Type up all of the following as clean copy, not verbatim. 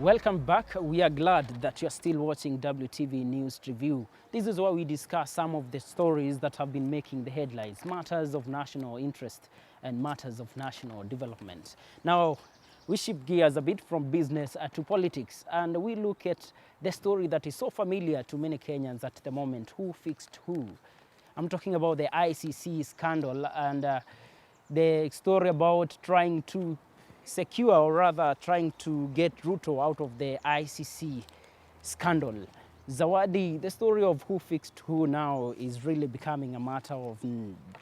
Welcome back. We are glad that you're still watching WTV News Review. This is where we discuss some of the stories that have been making the headlines, matters of national interest and matters of national development. Now, we shift gears a bit from business to politics, and we look at the story that is so familiar to many Kenyans at the moment: who fixed who. I'm talking about the ICC scandal and the story about trying to secure, or rather trying to get Ruto out of the ICC scandal. Zawadi, the story of who fixed who now is really becoming a matter of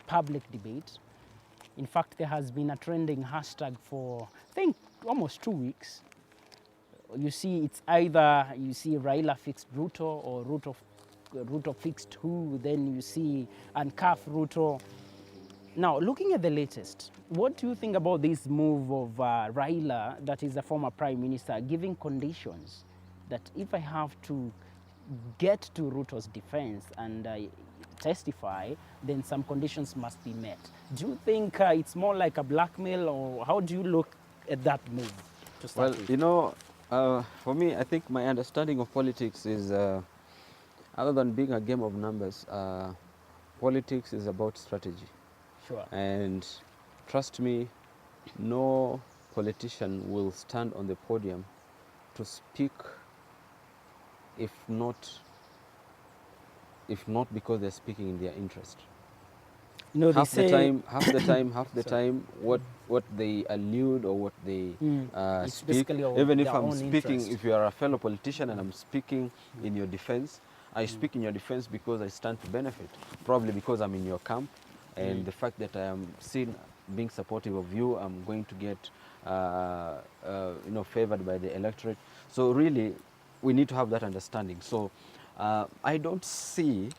public debate. In fact, there has been a trending hashtag for, I think, almost 2 weeks. You see, it's either you see Raila fixed Ruto or Ruto fixed who, then you see Uncaf Ruto. Now, looking at the latest, what do you think about this move of Raila, that is a former prime minister, giving conditions that if I have to get to Ruto's defense and testify, then some conditions must be met? Do you think it's more like a blackmail, or how do you look at that move to start with? You know, for me, I think my understanding of politics is, other than being a game of numbers, politics is about strategy. Sure. And trust me, no politician will stand on the podium to speak if not because they're speaking in their interest. You know, half the time, what they allude or what they it's speak, basically of even if their I'm own speaking, interest. if you are a fellow politician and I'm speaking in your defense, I speak in your defense because I stand to benefit, probably because I'm in your camp, and the fact that I am seen being supportive of you, I'm going to get favored by the electorate. So really, we need to have that understanding. So I don't see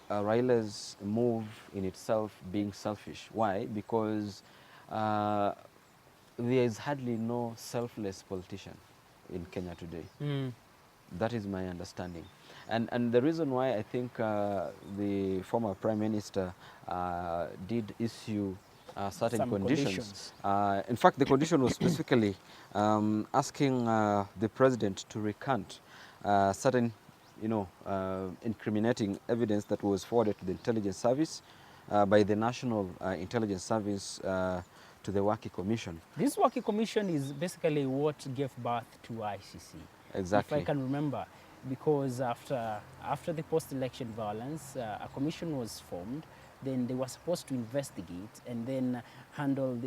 Raila's move in itself being selfish. Why? Because there is hardly no selfless politician in Kenya today. That is my understanding. And the reason why I think the former Prime Minister did issue certain Some conditions. In fact, the condition was specifically asking the President to recant certain incriminating evidence that was forwarded to the intelligence service by the National Intelligence Service to the Waki Commission. This Waki Commission is basically what gave birth to ICC. Exactly. If I can remember, because after the post-election violence, a commission was formed. Then they were supposed to investigate and then handle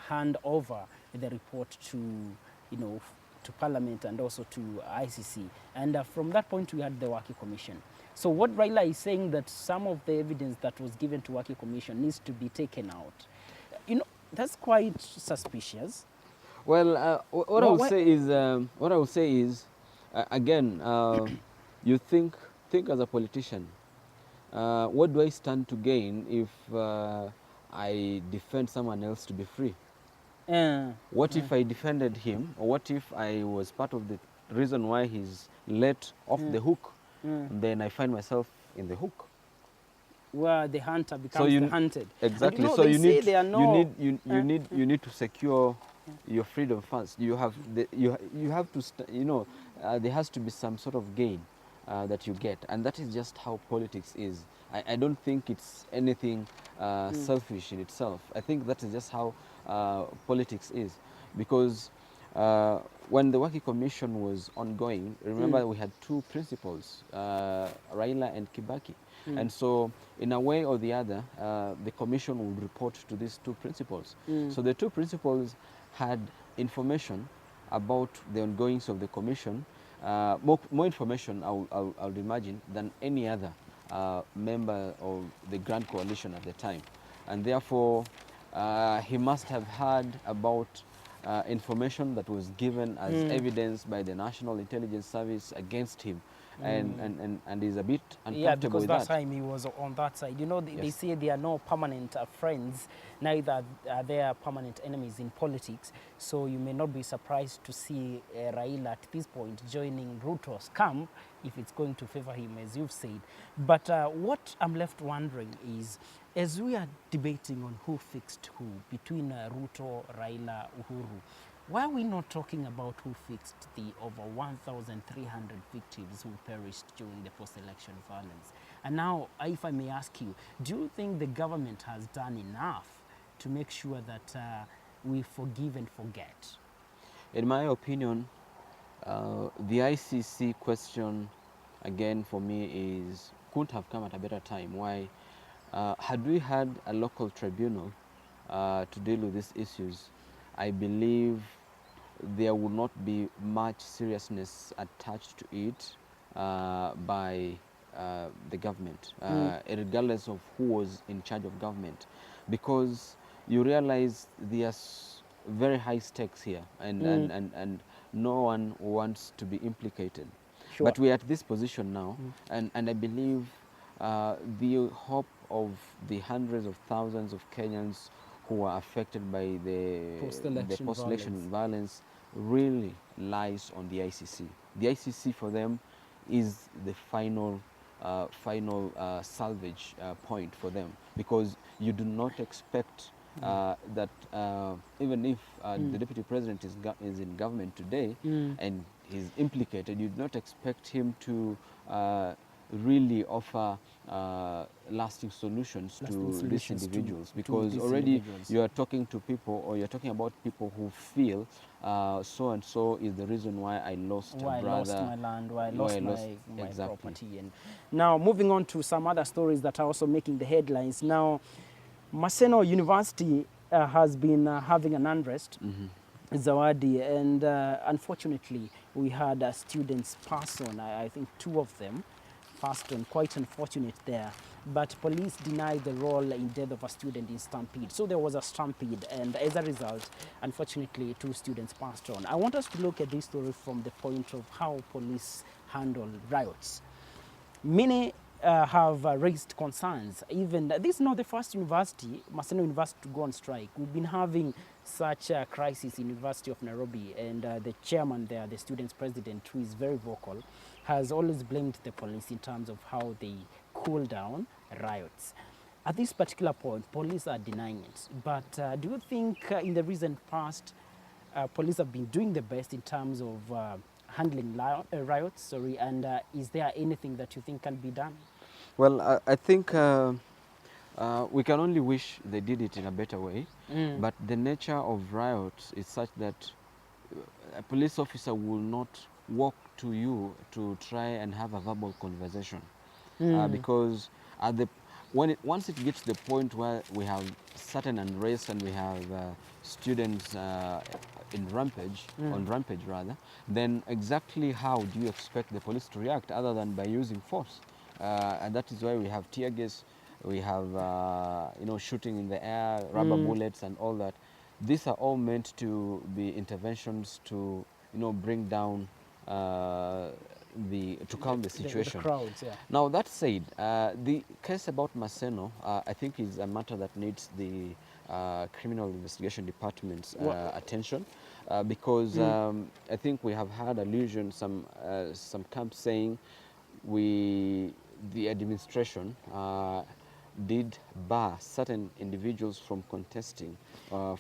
hand over the report to, to Parliament and also to ICC. And from that point, we had the Waki Commission. So what Raila is saying, that some of the evidence that was given to Waki Commission needs to be taken out. That's quite suspicious. Well, what I would say is, again, you think as a politician, what do I stand to gain if I defend someone else to be free? What if I defended him, or what if I was part of the reason why he's let off the hook? Then I find myself in the hook. Where the hunter becomes the hunted. Exactly. And so you need to secure your freedom first. You have to there has to be some sort of gain that you get, and that is just how politics is. I don't think it's anything selfish in itself. I think that is just how politics is, because when the Waki Commission was ongoing, remember we had two principals, Raila and Kibaki. And so in a way or the other, the commission would report to these two principals. So the two principals had information about the ongoings of the commission, more information, I would imagine, than any other member of the Grand Coalition at the time. And therefore, he must have heard about information that was given as evidence by the National Intelligence Service against him. And he's a bit uncomfortable with that. Because that time he was on that side. They say there are no permanent friends, neither are there permanent enemies in politics. So you may not be surprised to see Raila at this point joining Ruto's camp if it's going to favor him, as you've said. But what I'm left wondering is, as we are debating on who fixed who between Ruto, Raila, Uhuru, Why are we not talking about who fixed the over 1,300 victims who perished during the post-election violence? And now, if I may ask you, do you think the government has done enough to make sure that we forgive and forget? In my opinion, the ICC question, again, for me, is couldn't have come at a better time. Why? Had we had a local tribunal to deal with these issues, I believe there would not be much seriousness attached to it by the government, regardless of who was in charge of government, because you realize there's very high stakes here, and no one wants to be implicated. Sure. But we're at this position now, and I believe the hope of the hundreds of thousands of Kenyans who are affected by the post-election violence really lies on the ICC. The ICC for them is the final salvage point for them, because you do not expect that even if the deputy president is in government today and he's implicated, you do not expect him to really offer lasting solutions to these individuals, because already you are talking to people, or you're talking about people who feel so and so is the reason why I lost a brother, I lost my land, why I lost my exactly. property. And now moving on to some other stories that are also making the headlines. Now, Maseno University has been having an unrest, Zawadi, and unfortunately we had a student's pass on. I think two of them passed on, quite unfortunate there. But police denied the role in death of a student in stampede. So there was a stampede, and as a result, unfortunately, two students passed on. I want us to look at this story from the point of how police handle riots. Many have raised concerns. Even this is not the first university, Maseno University, to go on strike. We've been having such a crisis in University of Nairobi, and the chairman there, the students' president, who is very vocal, has always blamed the police in terms of how they cool down riots. At this particular point, police are denying it. But do you think in the recent past, police have been doing the best in terms of handling riots? And is there anything that you think can be done? Well, I think we can only wish they did it in a better way. But the nature of riots is such that a police officer will not walk to you to try and have a verbal conversation, because once it gets to the point where we have certain unrest and we have students on rampage rather, then exactly how do you expect the police to react other than by using force? And that is why we have tear gas, we have shooting in the air, rubber bullets and all that. These are all meant to be interventions to bring down to calm the situation. The crowds, yeah. Now that said, the case about Maseno, I think is a matter that needs the criminal investigation department's attention, because I think we have had allusion, some camps saying the administration did bar certain individuals from contesting for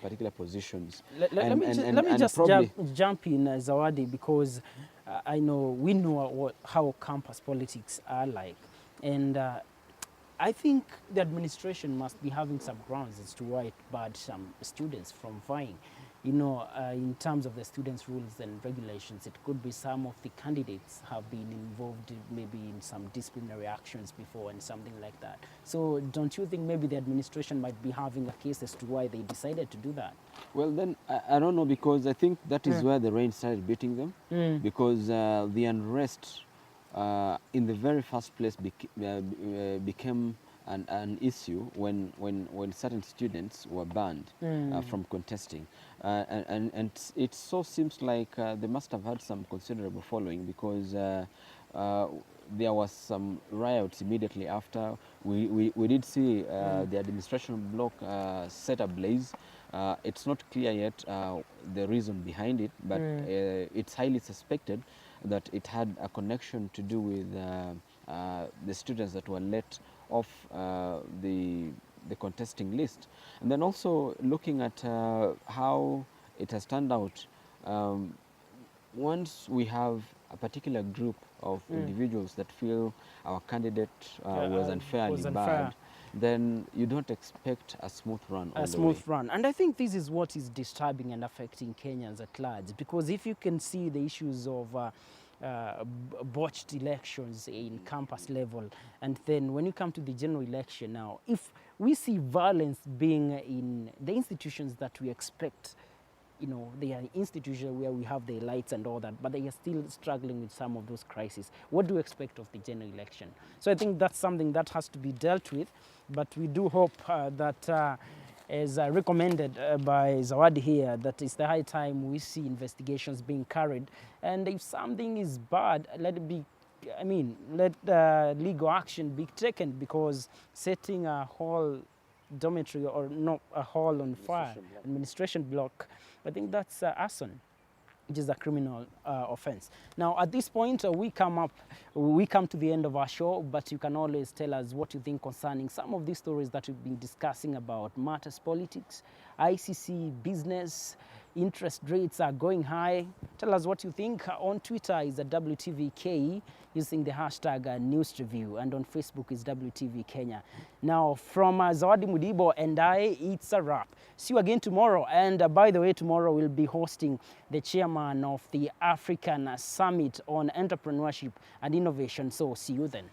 particular positions. Let me just jump in, Zawadi, because we know how campus politics are like. And I think the administration must be having some grounds as to why it barred some students from vying. In terms of the students' rules and regulations, it could be some of the candidates have been involved maybe in some disciplinary actions before and something like that. So don't you think maybe the administration might be having a case as to why they decided to do that? Well, then, I don't know, because I think that is where the rain started beating them, because the unrest in the very first place became an issue when certain students were banned from contesting. And it so seems like they must have had some considerable following, because there was some riots immediately after. We did see the administration block set ablaze. It's not clear yet the reason behind it, but it's highly suspected that it had a connection to do with the students that were let off the contesting list. And then also looking at how it has turned out, once we have a particular group of individuals that feel our candidate was unfairly was unfair. bad, then you don't expect a smooth run all A the way. smooth run. And I think this is what is disturbing and affecting Kenyans at large, because if you can see the issues of botched elections in campus level, and then when you come to the general election now, if we see violence being in the institutions that we expect, you know, they are institutions where we have the lights and all that, but they are still struggling with some of those crises. What do you expect of the general election? So I think that's something that has to be dealt with, but we do hope that as recommended by Zawadi here, that it's the high time we see investigations being carried, and if something is bad, let it be, I mean, let legal action be taken, because setting a whole dormitory or not a hall on fire, administration block, I think that's arson, which is a criminal offense. Now, at this point, we come to the end of our show, but you can always tell us what you think concerning some of these stories that we've been discussing about matters politics, ICC, business, interest rates are going high. Tell us what you think. On Twitter is WTVK using the hashtag #NewsReview, and on Facebook is WTV Kenya. Now, from Zawadi Mudibo and I, it's a wrap. See you again tomorrow. And by the way, tomorrow we'll be hosting the chairman of the African Summit on Entrepreneurship and Innovation. So see you then.